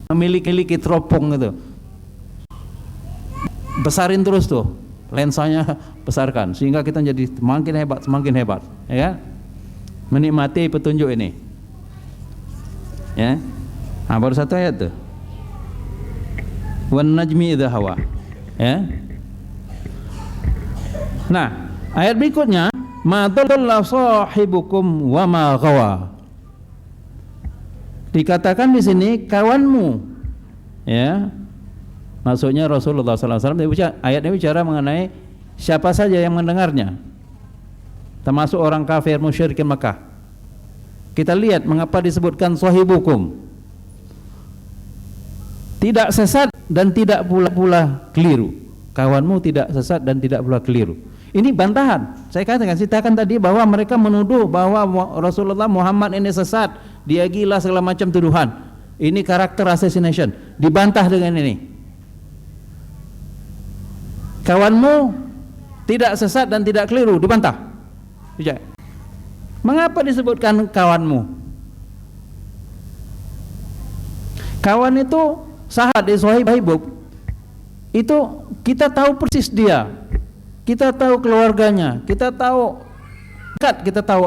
memiliki teropong gitu, besarin terus tuh lensanya, besarkan sehingga kita jadi semakin hebat, ya, menikmati petunjuk ini, ya. Nah, baru satu ayat tuh, wan najmi idza hawa, ya. Nah, ayat berikutnya, ma dhalla sahibukum wa ma ghawa. Dikatakan di sini kawanmu, ya. Maksudnya Rasulullah SAW. Ayatnya bicara mengenai siapa saja yang mendengarnya, termasuk orang kafir musyrikin Makkah. Kita lihat mengapa disebutkan sahibukum, tidak sesat dan tidak pula keliru. Kawanmu tidak sesat dan tidak pula keliru. Ini bantahan. Saya katakan tadi bahwa mereka menuduh bahwa Rasulullah Muhammad ini sesat, dia gila, segala macam tuduhan. Ini karakter assassination. Dibantah dengan ini. Kawanmu tidak sesat dan tidak keliru, dibantah. Mengapa disebutkan kawanmu? Kawan itu sahabat di sahibuk. Itu kita tahu persis dia. Kita tahu keluarganya, kita tahu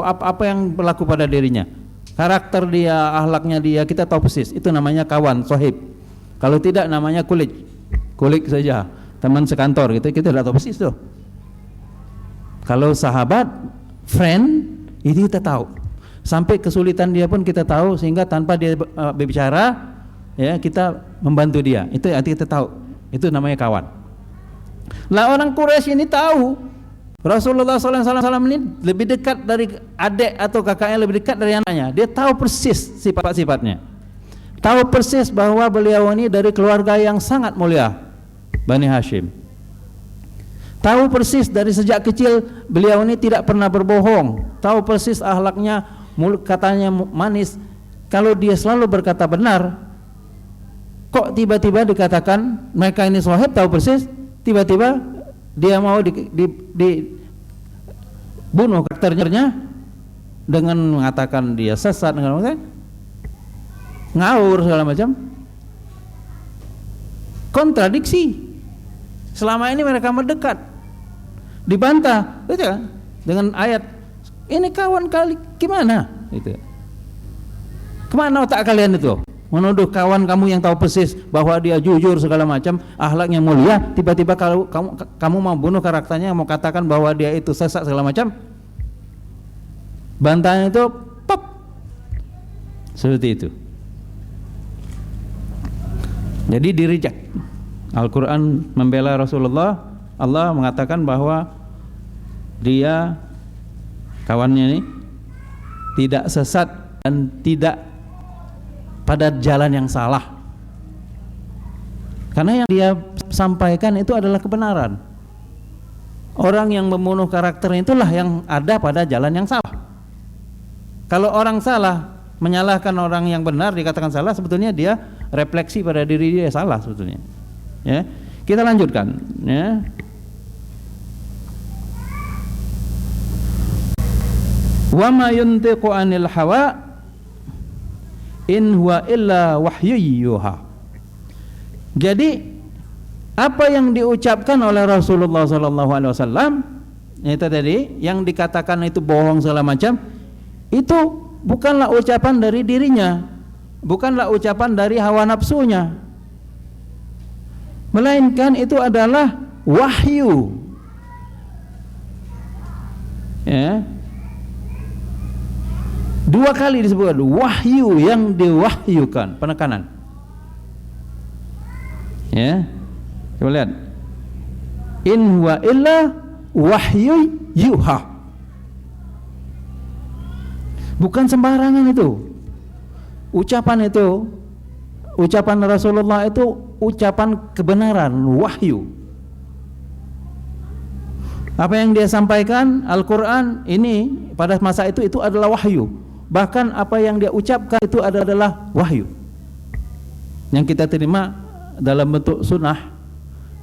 apa yang berlaku pada dirinya, karakter dia, akhlaknya dia, kita tahu persis. Itu namanya kawan, sahib. Kalau tidak namanya kulik saja, teman sekantor gitu, kita tidak tahu persis tuh. Kalau sahabat, friend, itu kita tahu. Sampai kesulitan dia pun kita tahu, sehingga tanpa dia berbicara, ya, kita membantu dia. Itu arti kita tahu. Itu namanya kawan. Lah orang Quraisy ini tahu Rasulullah SAW ini lebih dekat dari adik atau kakaknya, lebih dekat dari anaknya. Dia tahu persis sifat-sifatnya, tahu persis bahwa beliau ini dari keluarga yang sangat mulia, Bani Hashim. Tahu persis dari sejak kecil beliau ini tidak pernah berbohong. Tahu persis akhlaknya, mulut katanya manis. Kalau dia selalu berkata benar, kok tiba-tiba dikatakan mereka ini sahib, tahu persis. Tiba-tiba dia mau dibunuh karakternya dengan mengatakan dia sesat, dengan mengatakan ngawur segala macam, kontradiksi. Selama ini mereka mendekat, dibantah, gitu kan? Dengan ayat ini kawan kali gimana? Itu. Kemana otak kalian itu? Menuduh kawan kamu yang tahu persis bahwa dia jujur segala macam, akhlaknya mulia, tiba-tiba kalau kamu mau bunuh karakternya, mau katakan bahwa dia itu sesat segala macam, bantahan itu pop seperti itu. Jadi dirijak. Al-Quran membela Rasulullah. Allah mengatakan bahwa dia, kawannya ini, tidak sesat dan tidak pada jalan yang salah, karena yang dia sampaikan itu adalah kebenaran. Orang yang membunuh karakternya itulah yang ada pada jalan yang salah. Kalau orang salah menyalahkan orang yang benar, dikatakan salah, sebetulnya dia refleksi pada diri dia salah sebetulnya, ya. Kita lanjutkan, ya. Wa ma yuntiqu anil hawa in huwa illa wahyu yuha. Jadi apa yang diucapkan oleh Rasulullah SAW itu tadi, yang dikatakan itu bohong segala macam, itu bukanlah ucapan dari dirinya, bukanlah ucapan dari hawa nafsunya, melainkan itu adalah wahyu, ya. Dua kali disebut wahyu, yang diwahyukan, penekanan, ya. Coba lihat, in huwa illa wahyu yuha. Bukan sembarangan itu ucapan itu. Ucapan Rasulullah itu ucapan kebenaran, wahyu. Apa yang dia sampaikan Al-Quran ini pada masa itu adalah wahyu. Bahkan apa yang dia ucapkan itu adalah wahyu yang kita terima dalam bentuk sunnah,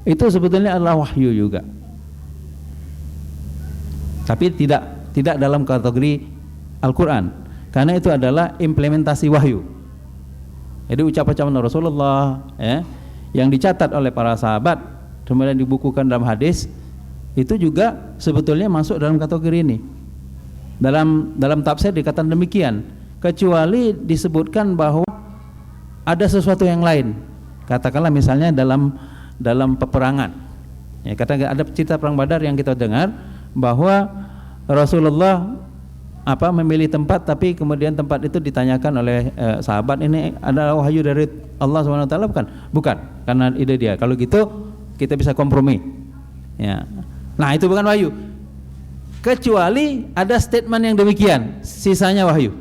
itu sebetulnya adalah wahyu juga, tapi tidak dalam kategori Al-Quran, karena itu adalah implementasi wahyu. Jadi ucapan-ucapan Rasulullah ya, yang dicatat oleh para sahabat kemudian dibukukan dalam hadis itu juga sebetulnya masuk dalam kategori ini. Dalam tafsir dikatakan demikian, kecuali disebutkan bahwa ada sesuatu yang lain. Katakanlah misalnya dalam peperangan. Ya, katakan ada cerita perang Badar yang kita dengar bahwa Rasulullah memilih tempat, tapi kemudian tempat itu ditanyakan oleh sahabat, ini adalah wahyu dari Allah SWT bukan? Bukan, karena ide dia. Kalau gitu kita bisa kompromi. Ya. Nah, itu bukan wahyu. Kecuali ada statement yang demikian, sisanya wahyu.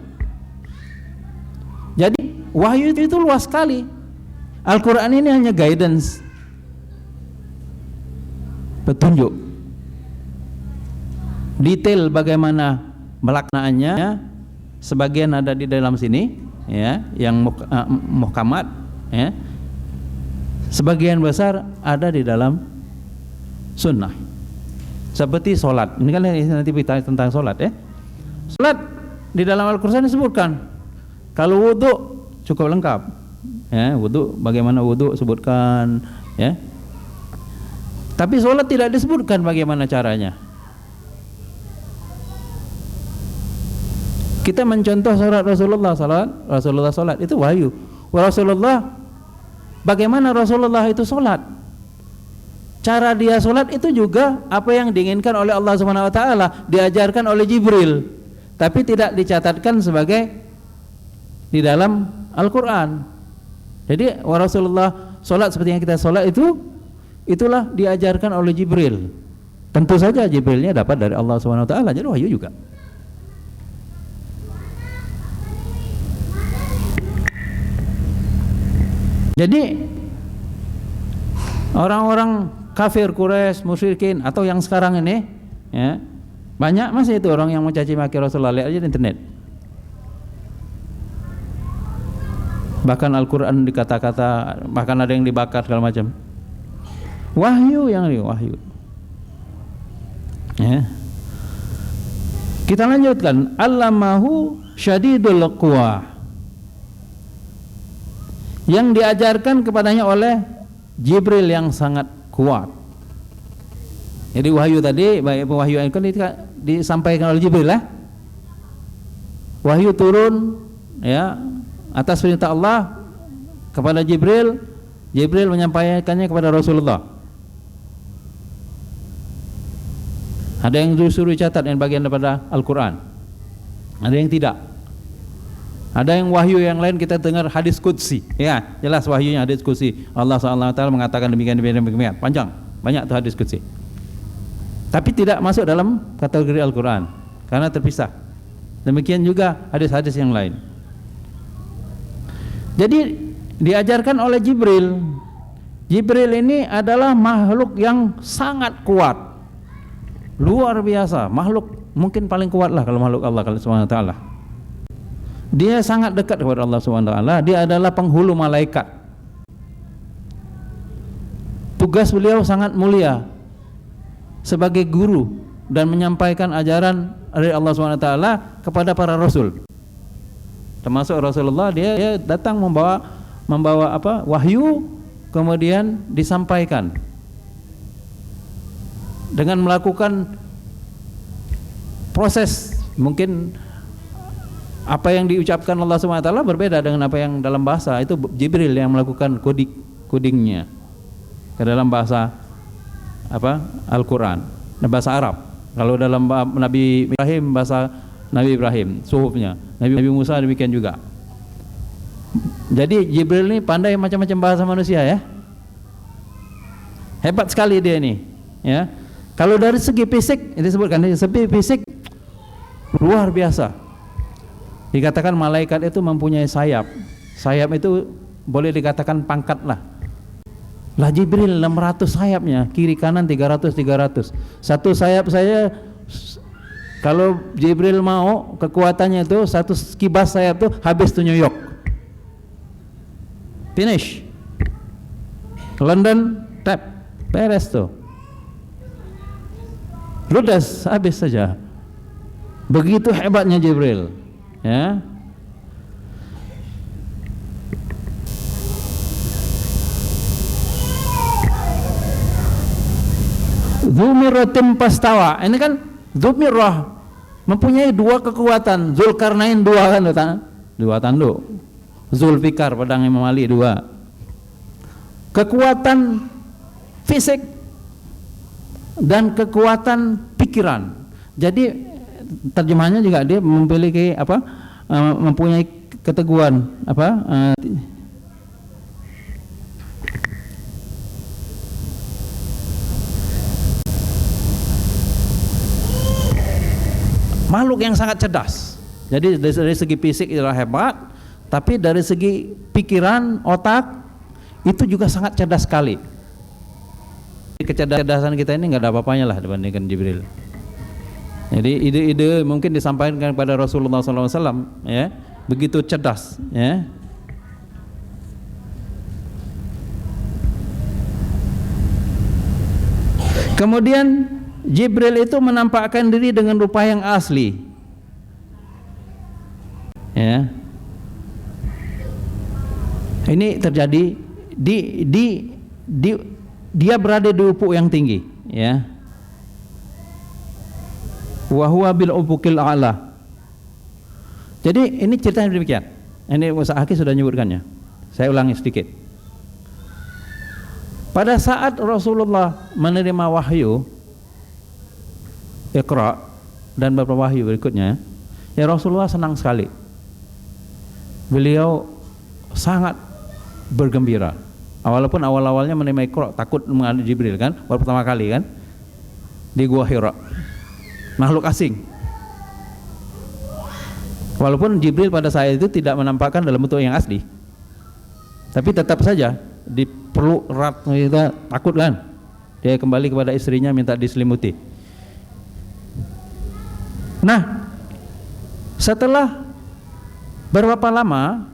Jadi wahyu itu luas sekali. Al-Quran ini hanya guidance, petunjuk. Detail bagaimana melaksanaannya sebagian ada di dalam sini ya, yang muhkamat ya. Sebagian besar ada di dalam sunnah. Seperti sholat. Ini kan nanti kita tentang sholat ya. Sholat di dalam Al-Quran disebutkan. Kalau wudhu cukup lengkap ya, wudhu bagaimana wudhu sebutkan ya. Tapi sholat tidak disebutkan bagaimana caranya. Kita mencontoh sholat Rasulullah sholat itu wahyu. Rasulullah, bagaimana Rasulullah itu sholat, cara dia sholat itu juga apa yang diinginkan oleh Allah SWT, diajarkan oleh Jibril, tapi tidak dicatatkan sebagai di dalam Al-Quran. Jadi Rasulullah sholat seperti yang kita sholat itulah diajarkan oleh Jibril. Tentu saja Jibrilnya dapat dari Allah SWT, jadi wahyu juga. Jadi orang-orang kafir Quraisy, musyrikin atau yang sekarang ini ya, banyak masih itu orang yang mencaci maki Rasulullah, lihat aja di internet. Bahkan Al-Quran dikata-kata, bahkan ada yang dibakar segala macam. Wahyu yang ini, wahyu. Ya. Kita lanjutkan. Allamahu syadidul quwa, yang diajarkan kepadanya oleh Jibril yang sangat kuat. Jadi wahyu tadi, baik wahyu yang disampaikan oleh Jibril lah. Wahyu turun ya atas perintah Allah kepada Jibril, Jibril menyampaikannya kepada Rasulullah. Ada yang disuruh catat yang bagian daripada Al-Quran, ada yang tidak. Ada yang wahyu yang lain kita dengar hadis qudsi, ya jelas wahyunya hadis qudsi. Allah SWT mengatakan demikian, panjang, banyak tuh hadis qudsi. Tapi tidak masuk dalam kategori Al-Quran karena terpisah. Demikian juga hadis-hadis yang lain. Jadi diajarkan oleh Jibril. Jibril ini adalah makhluk yang sangat kuat, luar biasa, makhluk mungkin paling kuat lah kalau makhluk Allah SWT. Dia sangat dekat kepada Allah SWT. Dia adalah penghulu malaikat. Tugas beliau sangat mulia sebagai guru dan menyampaikan ajaran dari Allah SWT kepada para rasul. Termasuk Rasulullah, dia datang membawa wahyu, kemudian disampaikan dengan melakukan proses. Mungkin apa yang diucapkan Allah SWT berbeda dengan apa yang dalam bahasa. Itu Jibril yang melakukan codingnya ke dalam bahasa Al-Quran, bahasa Arab. Kalau dalam Nabi Ibrahim, bahasa Nabi Ibrahim, suhufnya. Nabi Musa demikian juga. Jadi Jibril ini pandai macam-macam bahasa manusia ya. Hebat sekali dia ini ya. Kalau dari segi fisik, ini disebutkan dari segi fisik luar biasa. Dikatakan malaikat itu mempunyai sayap. Sayap itu boleh dikatakan pangkat lah. Lah Jibril 600 sayapnya, kiri kanan 300. Satu sayap saya, kalau Jibril mau kekuatannya itu satu kibas sayap itu habis tuh New York. Finish. London tap, beres tuh. Ludas, habis saja. Begitu hebatnya Jibril. Ya. Dzumiratin pastawa. Ini kan Dzumirrah mempunyai dua kekuatan. Zulkarnain dua kan, dua tanduk. Zulfikar pedang Imam Ali dua. Kekuatan fisik dan kekuatan pikiran. Jadi terjemahannya juga dia memiliki apa? Mempunyai keteguhan apa? Makhluk yang sangat cerdas. Jadi dari segi fisik adalah hebat, tapi dari segi pikiran, otak itu juga sangat cerdas sekali. Kecerdasan kita ini nggak ada apa-apanya lah dibandingkan Jibril. Jadi ide-ide mungkin disampaikan kepada Rasulullah SAW, ya, begitu cerdas, ya. Kemudian Jibril itu menampakkan diri dengan rupa yang asli, ya. Ini terjadi dia berada di ufuk yang tinggi, ya. Wa huwa bil ufuqil a'la. Jadi ini ceritanya demikian. Ini Ustaz Haki sudah menyebutkannya. Saya ulangi sedikit. Pada saat Rasulullah menerima wahyu Iqra dan beberapa wahyu berikutnya, ya Rasulullah senang sekali. Beliau sangat bergembira. Walaupun awal-awalnya menerima Iqra takut menghadapi Jibril kan, baru pertama kali kan di Gua Hira, makhluk asing. Walaupun Jibril pada saat itu tidak menampakkan dalam bentuk yang asli, tapi tetap saja diperlu erat, kita takut kan. Dia kembali kepada istrinya minta diselimuti. Nah, setelah berapa lama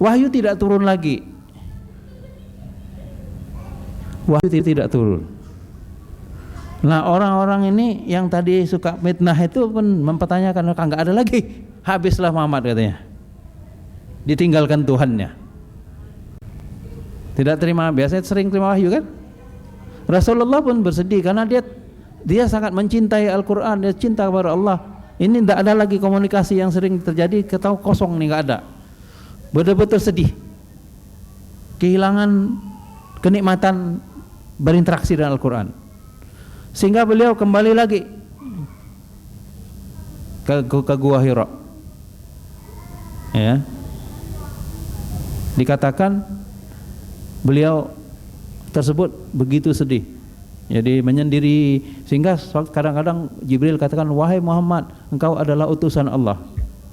wahyu tidak turun lagi. Wahyu tidak turun. Nah, orang-orang ini yang tadi suka fitnah itu pun mempertanyakan, kan nggak ada lagi, habislah Muhammad katanya, ditinggalkan Tuhannya, tidak terima. Biasanya sering terima wahyu kan. Rasulullah pun bersedih karena dia sangat mencintai Al-Quran, dia cinta kepada Allah. Ini tidak ada lagi komunikasi yang sering terjadi, ketahu kosong nih, nggak ada. Betul-betul sedih, kehilangan kenikmatan berinteraksi dengan Al-Quran. Sehingga beliau kembali lagi ke Gua Hira, ya. Dikatakan beliau tersebut begitu sedih, jadi menyendiri, sehingga kadang-kadang Jibril katakan, wahai Muhammad, engkau adalah utusan Allah,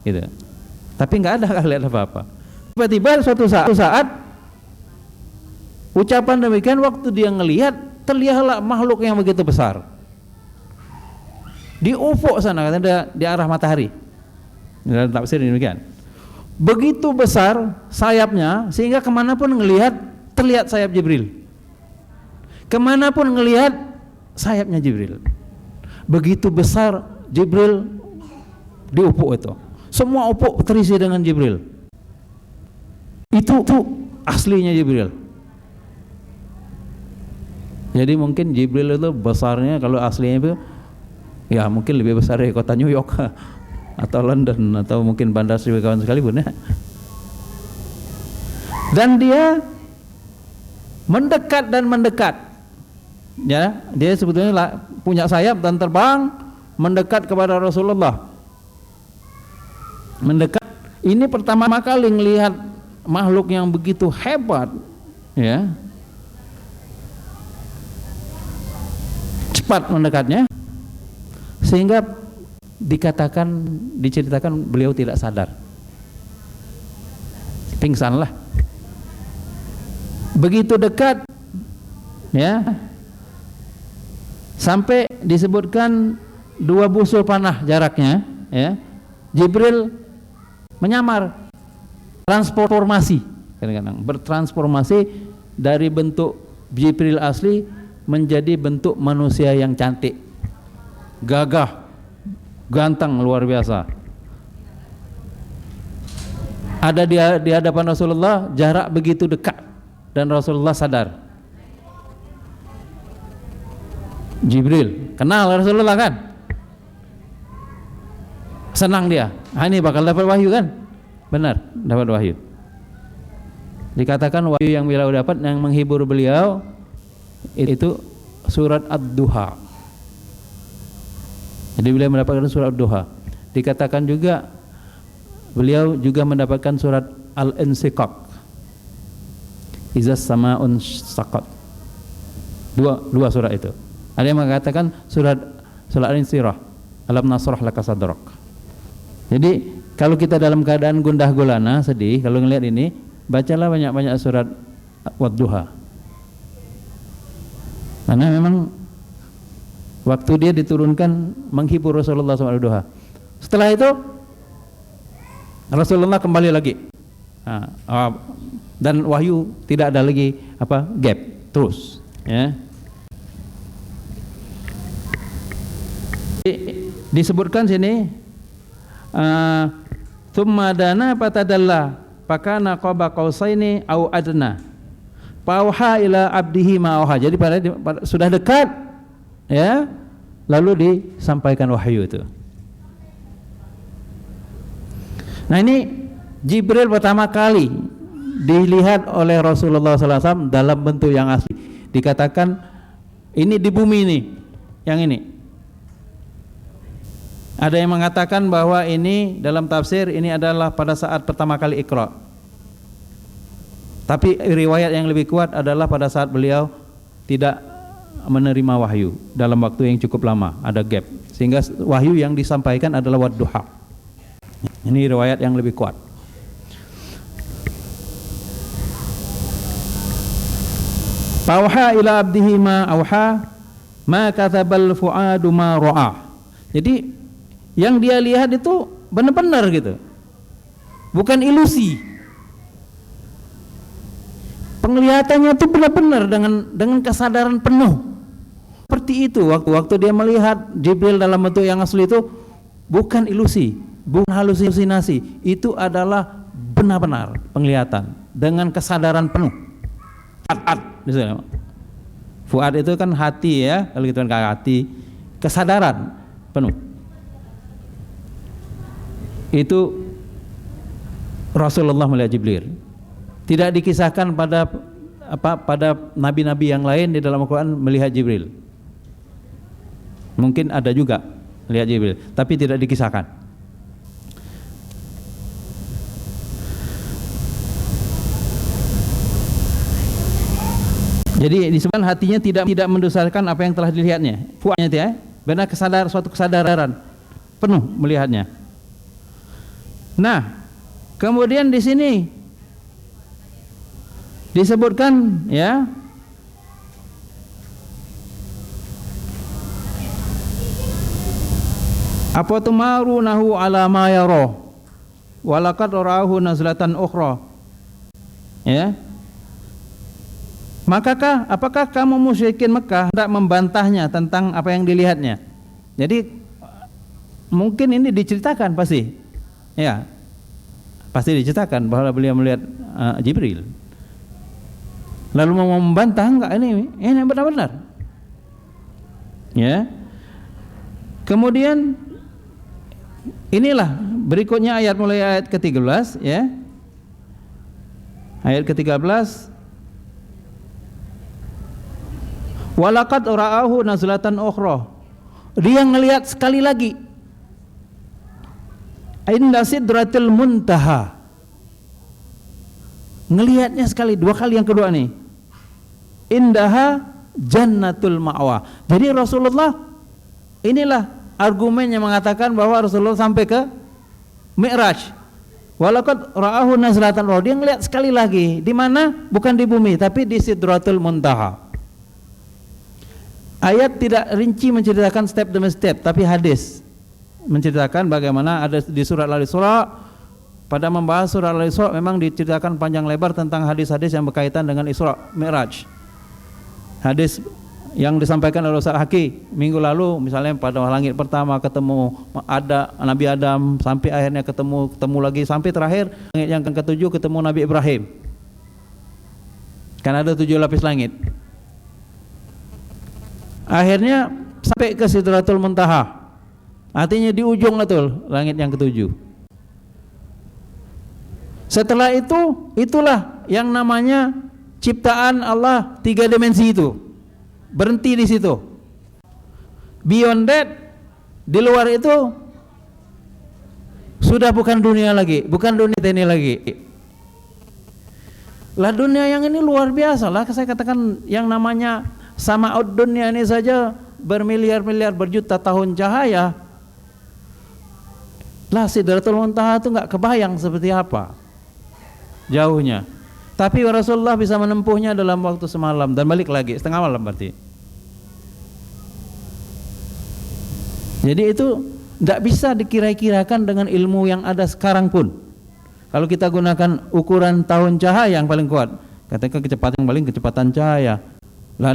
gitu. Tapi nggak ada lihat apa-apa. Tiba-tiba suatu saat ucapan demikian, waktu dia ngelihat, terlihatlah makhluk yang begitu besar di ufuk sana, katanya di arah matahari. Dalam tafsir demikian, begitu besar sayapnya sehingga kemanapun ngelihat terlihat sayap Jibril. Kemanapun ngelihat sayapnya Jibril. Begitu besar Jibril di ufuk itu. Semua ufuk terisi dengan Jibril. Itu aslinya Jibril. Jadi mungkin Jibril itu besarnya, kalau aslinya itu ya mungkin lebih besar dari kota New York atau London atau mungkin Bandar Sri Begawan sekalipun, ya. Dan dia mendekat dan mendekat, ya. Dia sebetulnya punya sayap dan terbang mendekat kepada Rasulullah. Mendekat. Ini pertama kali melihat makhluk yang begitu hebat, ya. Cepat mendekatnya sehingga diceritakan beliau tidak sadar, pingsanlah. Begitu dekat, ya, sampai disebutkan 2 busur panah jaraknya, ya. Jibril menyamar, transformasi, kadang-kadang bertransformasi dari bentuk Jibril asli menjadi bentuk manusia yang cantik, gagah, ganteng, luar biasa. Ada di hadapan Rasulullah, jarak begitu dekat, dan Rasulullah sadar. Jibril kenal Rasulullah kan, senang dia, ini bakal dapat wahyu kan, benar dapat wahyu. Dikatakan wahyu yang beliau dapat yang menghibur beliau itu surat Ad-Duha. Jadi beliau mendapatkan surat Ad-Duha. Dikatakan juga beliau juga mendapatkan surat Al-Insiqaq, Izas Sama'un Saqat. Dua surat itu. Ada yang mengatakan surat Al-Insyirah, Alam Nasrah Laka Sadrak. Jadi kalau kita dalam keadaan gundah gulana, sedih, kalau ngelihat ini, bacalah banyak-banyak surat Wad-Duha. Karena memang waktu dia diturunkan menghibur Rasulullah SAW. Setelah itu Rasulullah kembali lagi, dan wahyu tidak ada lagi gap terus. Ya. Disebutkan sini, tsumma dana fatadalla fakana qaba qausaini au adna pauha ila abdihi ma auha. Jadi pada sudah dekat, ya, lalu disampaikan wahyu itu. Nah, ini Jibril pertama kali dilihat oleh Rasulullah SAW dalam bentuk yang asli. Dikatakan ini di bumi ini, yang ini. Ada yang mengatakan bahwa ini dalam tafsir ini adalah pada saat pertama kali Iqra. Tapi riwayat yang lebih kuat adalah pada saat beliau tidak menerima wahyu dalam waktu yang cukup lama, ada gap, sehingga wahyu yang disampaikan adalah Wad-Duha. Ini riwayat yang lebih kuat. Pauha ila abdihi ma auha ma katabal fuadu ma ra'a. Jadi yang dia lihat itu benar-benar gitu, bukan ilusi. Penglihatannya itu benar-benar dengan kesadaran penuh. Seperti itu waktu dia melihat Jibril dalam bentuk yang asli itu, bukan ilusi, bukan halusinasi, itu adalah benar-benar penglihatan dengan kesadaran penuh. Fuad itu kan hati, ya, kalau gitu kan hati, kesadaran penuh. Itu Rasulullah melihat Jibril. Tidak dikisahkan pada nabi-nabi yang lain di dalam Al-Quran melihat Jibril. Mungkin ada juga melihat Jibril, tapi tidak dikisahkan. Jadi disebutkan hatinya tidak mendosarkan apa yang telah dilihatnya. Fuadnya itu, ya, benar suatu kesadaran penuh melihatnya. Nah, kemudian di sini disebutkan, ya, apatumarunahu ala ma yara walaqad ra'ahu nazlatan ukhra, ya. Apakah kamu musyrikin Mekah hendak membantahnya tentang apa yang dilihatnya? Jadi mungkin ini diceritakan pasti, ya, pasti diceritakan bahwa beliau melihat Jibril. Lalu mau membantah enggak, ini benar-benar, ya. Kemudian inilah berikutnya ayat, mulai ayat ke-13, ya. Ayat ke-13, walaqad ra'ahu nazlatan ukhra. Dia ngelihat sekali lagi inda sidratil muntaha. Ngelihatnya sekali, dua kali, yang kedua nih indaha jannatul ma'wa. Jadi Rasulullah, inilah argumen yang mengatakan bahwa Rasulullah sampai ke Mi'raj. Walaqad ra'ahu nazlatan ukhra. Dia ngelihat sekali lagi, di mana? Bukan di bumi, tapi di sidratul muntaha. Ayat tidak rinci menceritakan step demi step, tapi hadis menceritakan bagaimana ada di surat Al-Isra. Pada membahas surat Al-Isra memang diceritakan panjang lebar tentang hadis-hadis yang berkaitan dengan Isra Mi'raj. Hadis yang disampaikan oleh Ustaz Haki minggu lalu, misalnya pada langit pertama ketemu ada Nabi Adam, sampai akhirnya ketemu lagi, sampai terakhir langit yang ketujuh ketemu Nabi Ibrahim. Kan ada 7 lapis langit. Akhirnya sampai ke Sidratul Muntaha. Artinya di ujung betul langit yang ketujuh. Setelah itu, itulah yang namanya ciptaan Allah 3 dimensi itu. Berhenti di situ. Beyond that, di luar itu sudah bukan dunia lagi, bukan dunia ini lagi. Lah dunia yang ini luar biasa lah, saya katakan yang namanya sama'ud dunia ini saja bermiliar-miliar berjuta tahun cahaya. Lah Sidratul Muntaha itu nggak kebayang seperti apa jauhnya. Tapi Rasulullah bisa menempuhnya dalam waktu semalam dan balik lagi setengah malam berarti. Jadi itu tidak bisa dikira-kirakan dengan ilmu yang ada sekarang pun. Kalau kita gunakan ukuran tahun cahaya yang paling kuat, katakan kecepatan yang paling kecepatan cahaya. Lah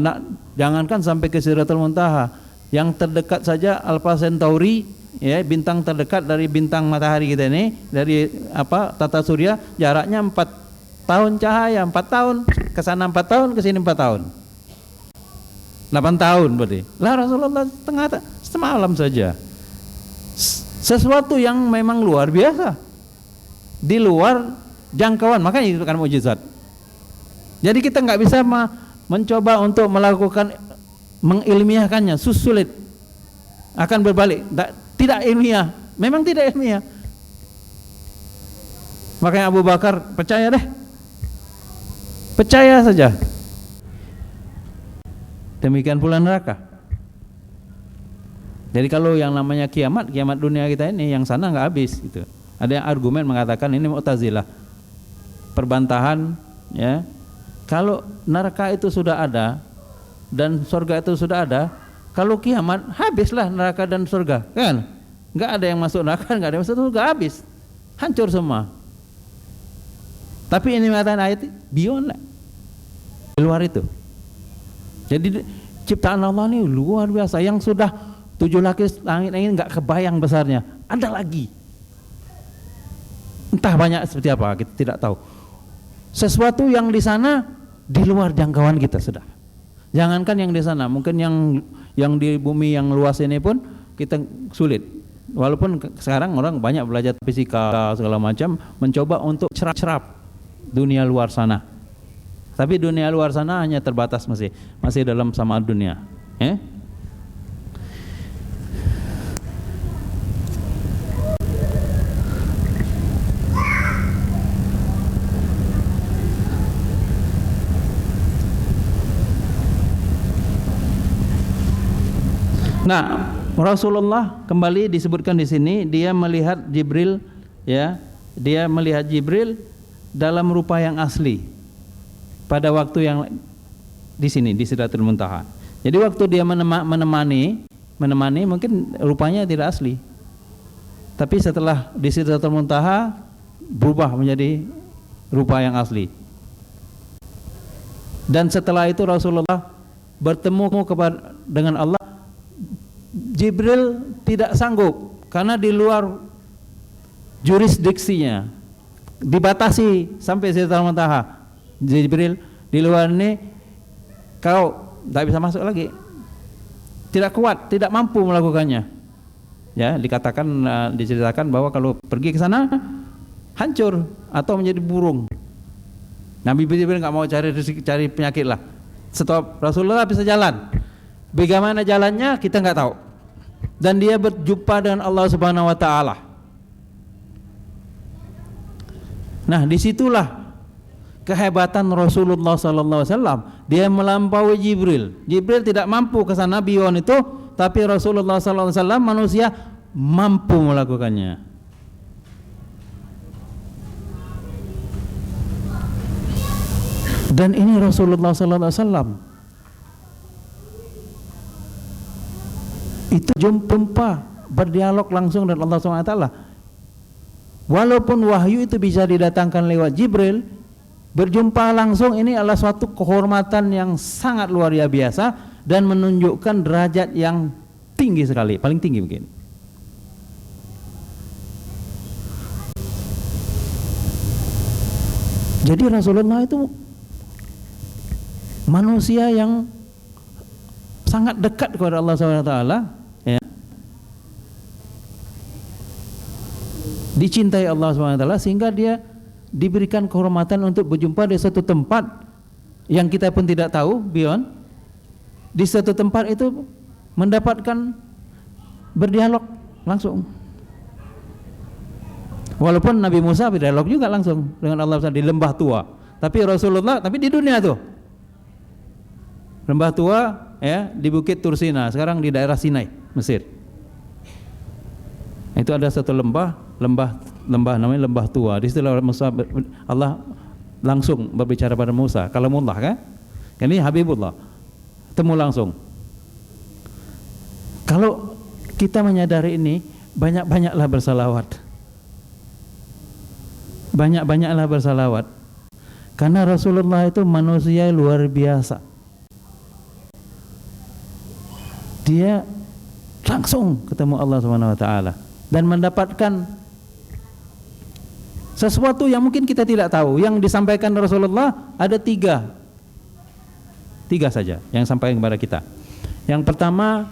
jangankan sampai ke Sidratul Muntaha, yang terdekat saja Alpha Centauri, ya, bintang terdekat dari bintang matahari kita ini, dari tata surya, jaraknya 4 tahun cahaya, 4 tahun ke sana, 4 tahun ke sini, 4 tahun, 8 tahun berarti. Lah Rasulullah semalam saja. Sesuatu yang memang luar biasa, di luar jangkauan, makanya itu kan mukjizat. Jadi kita nggak bisa mencoba untuk melakukan mengilmiahkannya, sulit, akan berbalik, tidak ilmiah, memang tidak ilmiah. Makanya Abu Bakar percaya deh, percaya saja. Demikian pula neraka. Jadi kalau yang namanya kiamat dunia kita ini yang sana nggak habis gitu. Ada yang argumen mengatakan ini Mu'tazilah, perbantahan, ya. Kalau neraka itu sudah ada dan surga itu sudah ada, kalau kiamat habislah neraka dan surga, kan? Nggak ada yang masuk neraka, nggak ada yang masuk surga, habis, hancur semua. Tapi ini mengatakan ayat beyond lah, di luar itu. Jadi ciptaan Allah ini luar biasa, yang sudah 7 lapis langit ini nggak kebayang besarnya, ada lagi. Entah banyak seperti apa, kita tidak tahu. Sesuatu yang di sana di luar jangkauan kita sudah. Jangankan yang di sana, mungkin yang di bumi yang luas ini pun kita sulit. Walaupun sekarang orang banyak belajar fisika segala macam, mencoba untuk cerap dunia luar sana. Tapi dunia luar sana hanya terbatas, masih dalam sama dunia. Nah, Rasulullah kembali disebutkan di sini, dia melihat Jibril, ya, dia melihat Jibril dalam rupa yang asli pada waktu yang di sini di Sidratul Muntaha. Jadi waktu dia menemani mungkin rupanya tidak asli, tapi setelah di Sidratul Muntaha berubah menjadi rupa yang asli. Dan setelah itu Rasulullah bertemu dengan Allah. Jibril tidak sanggup karena di luar jurisdiksinya, dibatasi sampai Sidratul Muntaha. Jibril di luar ini kau tidak bisa masuk lagi, tidak kuat, tidak mampu melakukannya. Ya, diceritakan bahwa kalau pergi ke sana hancur atau menjadi burung. Nabi Jibril nggak mau cari penyakit lah. Stop, Rasulullah bisa jalan. Bagaimana jalannya kita nggak tahu. Dan dia berjumpa dengan Allah Subhanahu Wa Taala. Nah, disitulah kehebatan Rasulullah Sallallahu Alaihi Wasallam. Dia melampaui Jibril. Jibril tidak mampu ke sana beyond itu, tapi Rasulullah Sallallahu Alaihi Wasallam manusia mampu melakukannya. Dan ini Rasulullah Sallallahu Alaihi Wasallam. Itu jumpa berdialog langsung dengan Allah SWT. Walaupun wahyu itu bisa didatangkan lewat Jibril, berjumpa langsung ini adalah suatu kehormatan yang sangat luar biasa dan menunjukkan derajat yang tinggi sekali, paling tinggi mungkin. Jadi Rasulullah itu manusia yang sangat dekat kepada Allah SWT, ya, dicintai Allah SWT, sehingga dia diberikan kehormatan untuk berjumpa di suatu tempat yang kita pun tidak tahu, beyond. Di suatu tempat itu mendapatkan berdialog langsung. Walaupun Nabi Musa berdialog juga langsung dengan Allah SWT di lembah tua, tapi Rasulullah tapi di dunia tuh. Lembah tua, ya, di Bukit Tursina, sekarang di daerah Sinai, Mesir. Itu ada satu lembah namanya lembah tua. Di situ Allah langsung berbicara pada Musa, kalamullah kan? Ini Habibullah, temu langsung. Kalau kita menyadari ini, banyak-banyaklah bersalawat. Banyak-banyaklah bersalawat. Karena Rasulullah itu manusia luar biasa. Dia langsung ketemu Allah SWT dan mendapatkan sesuatu yang mungkin kita tidak tahu. Yang disampaikan Rasulullah ada tiga saja yang sampaikan kepada kita. Yang pertama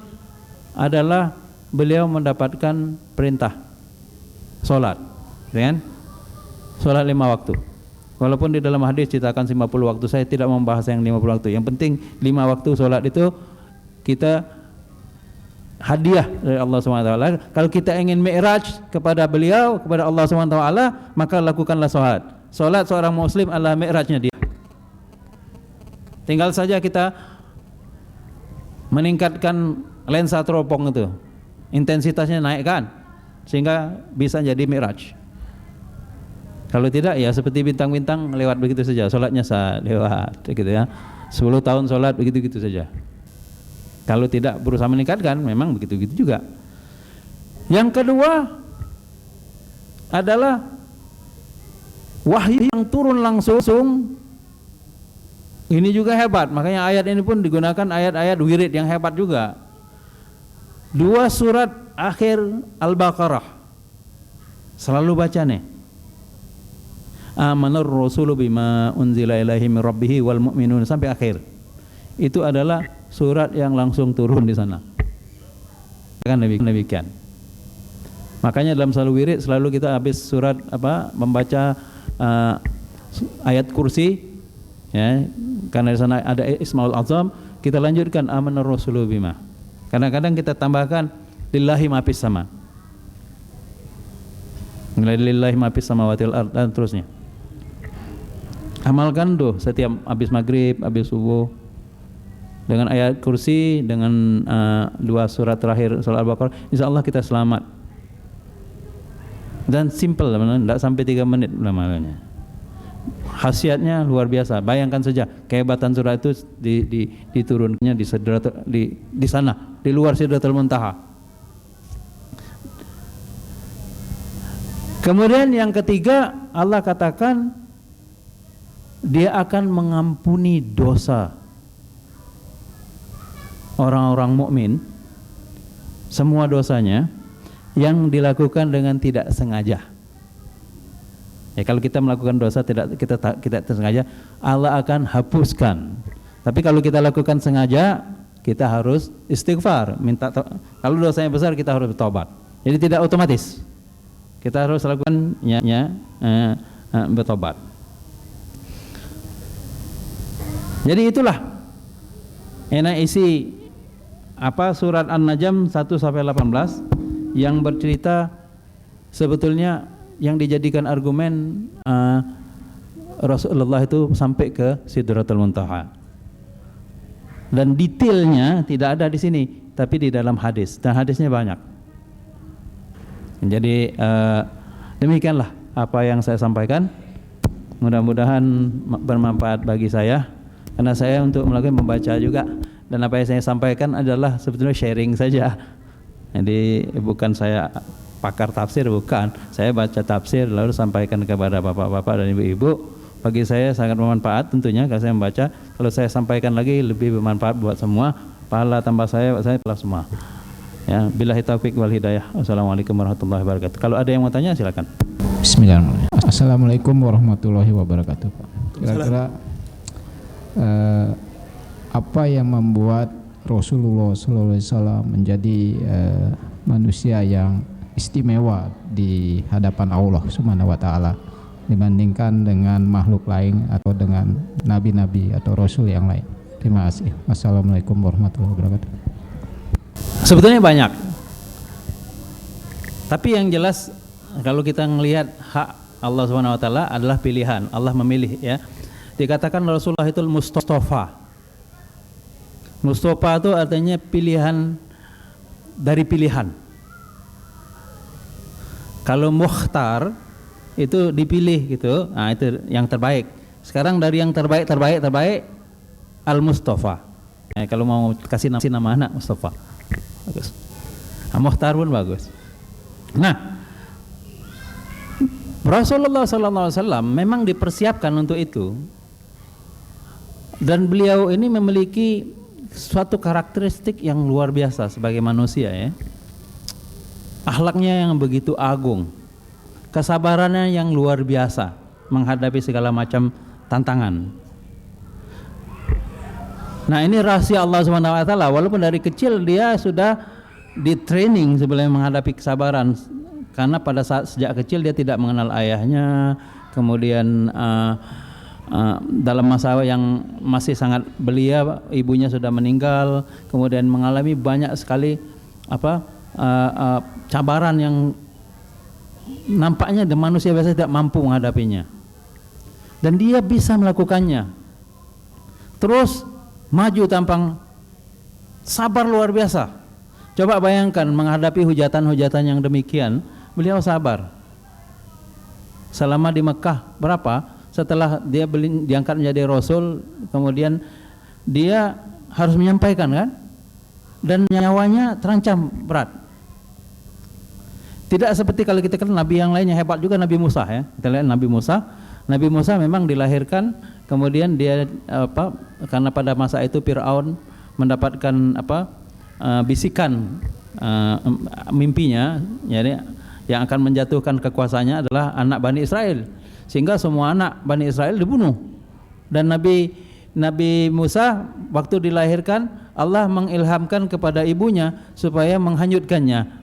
adalah beliau mendapatkan perintah sholat, kan? Sholat 5 waktu. Walaupun di dalam hadis ceritakan 50 waktu, saya tidak membahas yang 50 waktu. Yang penting 5 waktu sholat itu kita hadiah dari Allah SWT. Kalau kita ingin mi'raj kepada beliau, kepada Allah SWT, maka lakukanlah sholat. Sholat seorang muslim adalah mi'rajnya dia. Tinggal saja kita meningkatkan lensa teropong itu, intensitasnya naikkan sehingga bisa jadi mi'raj. Kalau tidak, ya seperti bintang-bintang lewat begitu saja, sholatnya lewat gitu ya. 10 tahun sholat begitu-gitu saja. Kalau tidak berusaha meningkatkan, memang begitu-gitu juga. Yang kedua adalah wahyu yang turun langsung. Ini juga hebat, makanya ayat ini pun digunakan ayat-ayat wirid yang hebat juga. 2 surat akhir Al-Baqarah selalu baca nih. Amanar rasulu bima unzila ilaihi min rabbih wal mu'minun sampai akhir. Itu adalah surat yang langsung turun di sana. Kan demikian. Makanya dalam selalu wirid selalu kita habis surat membaca ayat kursi, ya, karena di sana ada Ismaul Azam, kita lanjutkan amanar rasulu bima. Kadang-kadang kita tambahkan lillahi ma fis sama. Lillahi ma fis samawati wal ard dan terusnya. Amalkan tuh setiap habis maghrib, habis subuh dengan ayat kursi, dengan 2 surat terakhir surah Al-Baqarah, insyaallah kita selamat. Dan simple, tidak sampai 3 menit lamanya. Khasiatnya luar biasa. Bayangkan saja kehebatan surah itu diturunkannya di sana, di luar Sidratul Muntaha. Kemudian yang ketiga, Allah katakan Dia akan mengampuni dosa orang-orang mukmin, semua dosanya yang dilakukan dengan tidak sengaja. Ya, kalau kita melakukan dosa tidak sengaja, Allah akan hapuskan. Tapi kalau kita lakukan sengaja, kita harus istighfar, kalau dosanya besar kita harus bertobat. Jadi tidak otomatis. Kita harus lakukan bertobat. Jadi itulah isi surat An-Najm 1 sampai 18 yang bercerita sebetulnya yang dijadikan argumen Rasulullah itu sampai ke Sidratul Muntaha. Dan detailnya tidak ada di sini, tapi di dalam hadis, dan hadisnya banyak. Jadi demikianlah apa yang saya sampaikan. Mudah-mudahan bermanfaat bagi saya. Karena saya untuk melakukan membaca juga, dan apa yang saya sampaikan adalah sebetulnya sharing saja. Jadi bukan saya pakar tafsir, bukan. Saya baca tafsir lalu sampaikan kepada bapak-bapak dan ibu-ibu. Bagi saya sangat bermanfaat tentunya kalau saya membaca. Kalau saya sampaikan lagi lebih bermanfaat buat semua. Pahala tambah saya telah semua. Ya, billahi taufik wal hidayah. Wassalamualaikum warahmatullahi wabarakatuh. Kalau ada yang mau tanya silakan. Bismillahirrahmanirrahim. Assalamualaikum warahmatullahi wabarakatuh. Kira-kira apa yang membuat Rasulullah SAW menjadi manusia yang istimewa di hadapan Allah Subhanahu wa taala dibandingkan dengan makhluk lain atau dengan nabi-nabi atau rasul yang lain. Terima kasih. Wassalamualaikum warahmatullahi wabarakatuh. Sebetulnya banyak. Tapi yang jelas kalau kita melihat hak Allah Subhanahu wa taala adalah pilihan. Allah memilih, ya. Dikatakan Rasulullah itu Mustafa. Mustafa itu artinya pilihan dari pilihan. Kalau mukhtar itu dipilih gitu. Nah, itu yang terbaik. Sekarang dari yang terbaik Al-Mustafa. Kalau mau kasih nama anak Mustafa. Bagus. Nah, mukhtar pun bagus. Nah, Rasulullah SAW memang dipersiapkan untuk itu, dan beliau ini memiliki suatu karakteristik yang luar biasa sebagai manusia, ya. Akhlaknya yang begitu agung, kesabarannya yang luar biasa menghadapi segala macam tantangan. Nah, ini rahasia Allah SWT. Walaupun dari kecil dia sudah di training sebelum menghadapi kesabaran, karena pada saat sejak kecil dia tidak mengenal ayahnya, kemudian dalam masa yang masih sangat belia ibunya sudah meninggal, kemudian mengalami banyak sekali cabaran yang nampaknya manusia biasa tidak mampu menghadapinya, dan dia bisa melakukannya, terus maju tampang sabar luar biasa. Coba bayangkan menghadapi hujatan-hujatan yang demikian, beliau sabar. Selama di Mekah berapa? Setelah dia diangkat menjadi Rasul, kemudian dia harus menyampaikan, kan? Dan nyawanya terancam berat. Tidak seperti kalau kita kenal Nabi yang lainnya hebat juga, Nabi Musa, ya. Kita lihat Nabi Musa memang dilahirkan, kemudian dia karena pada masa itu Fir'aun mendapatkan bisikan mimpinya, jadi yang akan menjatuhkan kekuasaannya adalah anak Bani Israel, sehingga semua anak Bani Israel dibunuh. Dan Nabi Musa waktu dilahirkan, Allah mengilhamkan kepada ibunya supaya menghanyutkannya.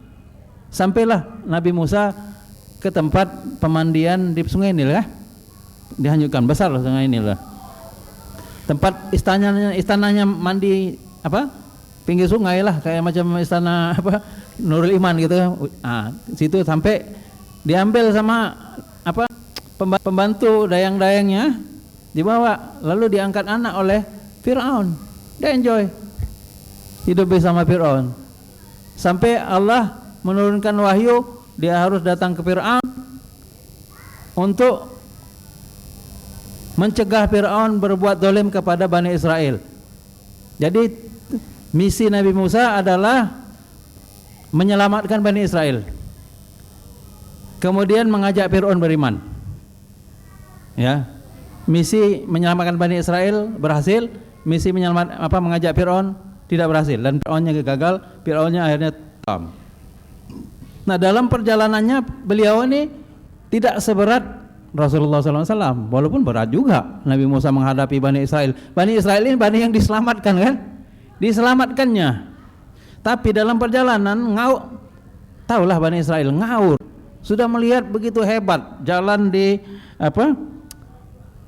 Sampailah Nabi Musa ke tempat pemandian di Sungai Nil, ya. Dihanyutkan, besar Sungai Nil, lah. Tempat istananya mandi pinggir sungai lah, kayak macam istana Nurul Iman gitu. Situ sampai diambil sama pembantu dayang-dayangnya, dibawa lalu diangkat anak oleh Fir'aun. Dia enjoy hidup bersama Fir'aun sampai Allah menurunkan wahyu, dia harus datang ke Fir'aun untuk mencegah Fir'aun berbuat zalim kepada Bani Israel. Jadi misi Nabi Musa adalah menyelamatkan Bani Israel, kemudian mengajak Fir'aun beriman, ya. Misi menyelamatkan Bani Israel berhasil, misi mengajak Fir'aun tidak berhasil, dan Fir'aunnya gagal, Fir'aunnya akhirnya tam. Nah, dalam perjalanannya beliau ini tidak seberat Rasulullah SAW, walaupun berat juga Nabi Musa menghadapi Bani Israel. Bani Israel ini Bani yang diselamatkan, kan? Diselamatkannya. Tapi dalam perjalanan tahulah Bani Israel ngaur. Sudah melihat begitu hebat jalan di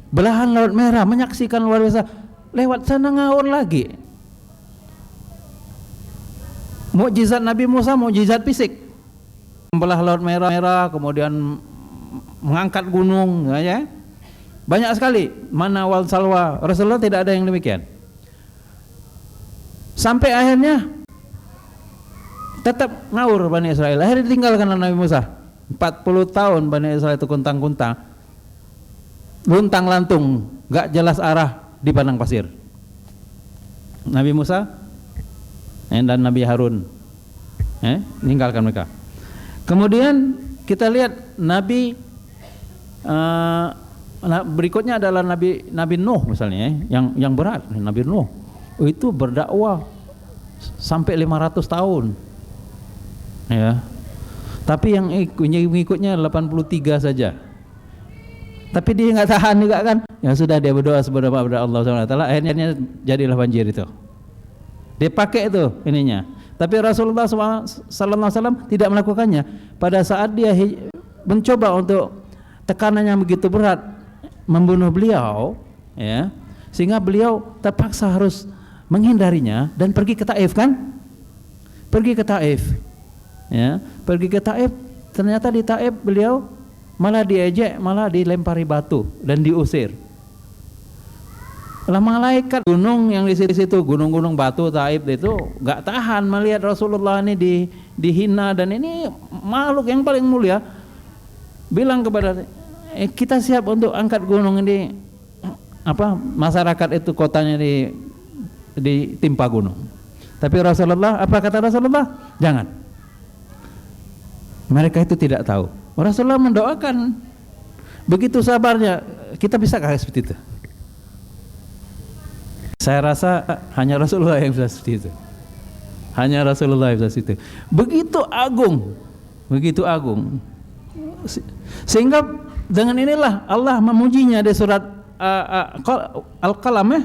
belahan Laut Merah, menyaksikan luar biasa. Lewat sana ngaur lagi. Mukjizat Nabi Musa, mukjizat fisik. Membelah Laut Merah, kemudian mengangkat gunung, ya. Banyak sekali mana wal salwa. Rasulullah tidak ada yang demikian. Sampai akhirnya tetap ngawur Bani Israel. Akhirnya ditinggalkan Nabi Musa. 40 tahun Bani Israel itu kuntang-kuntang, luntang-lantung, gak jelas arah di padang pasir. Nabi Musa dan Nabi Harun meninggalkan mereka. Kemudian kita lihat Nabi berikutnya adalah Nabi Nuh misalnya, yang berat. Nabi Nuh itu berdakwah sampai 500 tahun, ya. Tapi yang ikutnya 83 saja. Tapi dia nggak tahan juga, kan? Ya sudah, dia berdoa kepada Allah SWT, akhirnya jadilah banjir itu. Dia pakai itu ininya. Tapi Rasulullah SAW tidak melakukannya. Pada saat dia mencoba untuk tekanannya begitu berat membunuh beliau, ya, sehingga beliau terpaksa harus menghindarinya dan pergi ke Taif, kan? Pergi ke Taif, ya, pergi ke Taif. Ternyata di Taif beliau malah diejek, malah dilempari batu dan diusir. Lah malaikat gunung yang di situ, gunung-gunung batu Taif itu gak tahan melihat Rasulullah ini dihina, dan ini makhluk yang paling mulia bilang kepada kita siap untuk angkat gunung ini, masyarakat itu kotanya ditimpa gunung. Tapi Rasulullah, apa kata Rasulullah? Jangan. Mereka itu tidak tahu. Rasulullah mendoakan, begitu sabarnya. Kita bisa kayak seperti itu? Saya rasa hanya Rasulullah yang bisa seperti itu. Hanya Rasulullah yang bisa seperti itu. Begitu agung. Sehingga dengan inilah Allah memujinya di surat Al-Qalam, ya.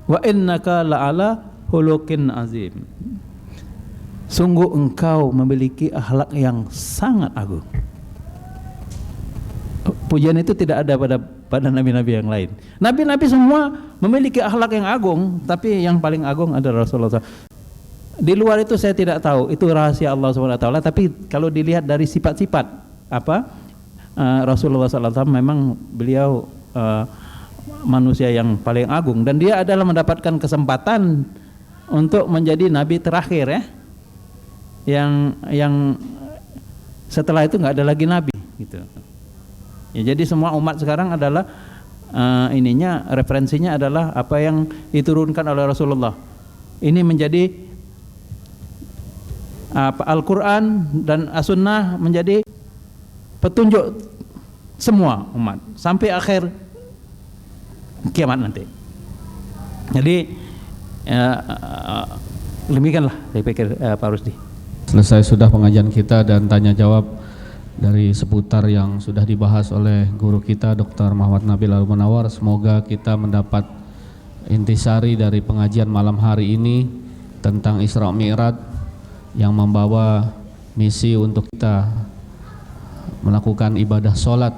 Wa innaka la'ala khuluqin azim. Sungguh engkau memiliki akhlak yang sangat agung. Pujian itu tidak ada pada nabi-nabi yang lain. Nabi-nabi semua memiliki akhlak yang agung, tapi yang paling agung adalah Rasulullah. Di luar itu saya tidak tahu, itu rahasia Allah SWT. Tapi kalau dilihat dari sifat-sifat Rasulullah SAW, memang beliau manusia yang paling agung, dan dia adalah mendapatkan kesempatan untuk menjadi nabi terakhir, ya. Yang setelah itu nggak ada lagi nabi, gitu. Ya, jadi semua umat sekarang adalah referensinya adalah apa yang diturunkan oleh Rasulullah. Ini menjadi Al-Quran dan As-Sunnah menjadi petunjuk semua umat sampai akhir kiamat nanti. Jadi demikianlah saya pikir, Pak Rusdi. Selesai sudah pengajian kita dan tanya jawab dari seputar yang sudah dibahas oleh guru kita Dr. Muhammad Nabil Al-Munawar. Semoga kita mendapat intisari dari pengajian malam hari ini tentang Isra Mi'raj yang membawa misi untuk kita melakukan ibadah sholat,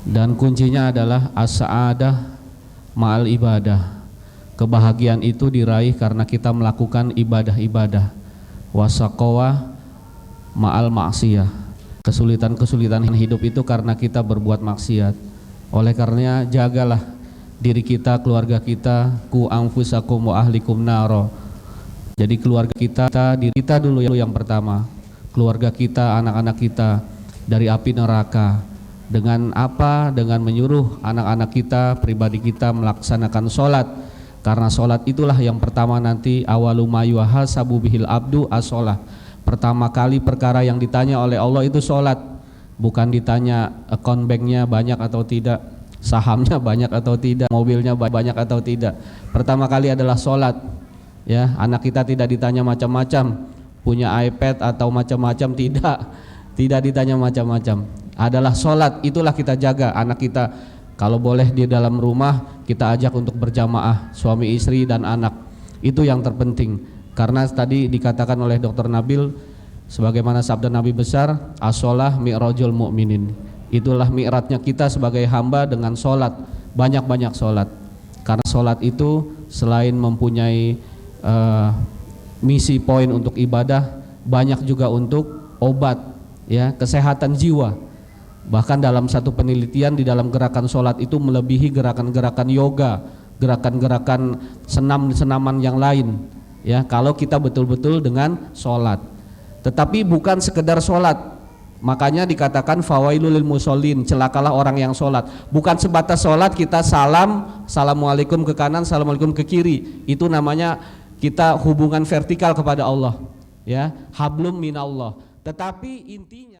dan kuncinya adalah as-sa'adah ma'al ibadah. Kebahagiaan itu diraih karena kita melakukan ibadah-ibadah. Wasaqawah ma'al maksiyah. Kesulitan-kesulitan hidup itu karena kita berbuat maksiat. Oleh karenanya jagalah diri kita, keluarga kita, ku anfusakum wa ahlikum naro. Jadi keluarga kita, diri kita dulu yang pertama. Keluarga kita, anak-anak kita dari api neraka. Dengan apa? Dengan menyuruh anak-anak kita, pribadi kita melaksanakan sholat. Karena sholat itulah yang pertama nanti awalu ma yuhasabu bihil abdu as-sholah. Pertama kali perkara yang ditanya oleh Allah itu sholat. Bukan ditanya account banknya banyak atau tidak, sahamnya banyak atau tidak, mobilnya banyak atau tidak. Pertama kali adalah sholat. Ya, anak kita tidak ditanya macam-macam, punya iPad atau macam-macam, tidak ditanya macam-macam. Adalah sholat, itulah kita jaga anak kita. Kalau boleh di dalam rumah kita ajak untuk berjamaah, suami istri dan anak. Itu yang terpenting. Karena tadi dikatakan oleh Dr. Nabil, sebagaimana sabda Nabi besar, as-sholah mi'rajul mu'minin. Itulah mi'rajnya kita sebagai hamba dengan sholat, banyak-banyak sholat. Karena sholat itu selain mempunyai misi poin untuk ibadah, banyak juga untuk obat, ya, kesehatan jiwa. Bahkan dalam satu penelitian di dalam gerakan sholat itu melebihi gerakan-gerakan yoga, gerakan-gerakan senam-senaman yang lain, ya, kalau kita betul-betul dengan sholat. Tetapi bukan sekedar sholat, makanya dikatakan fawailul lil musallin, celakalah orang yang sholat. Bukan sebatas sholat kita assalamualaikum ke kanan, assalamualaikum ke kiri. Itu namanya kita hubungan vertikal kepada Allah, ya, hablum minallah. Tetapi intinya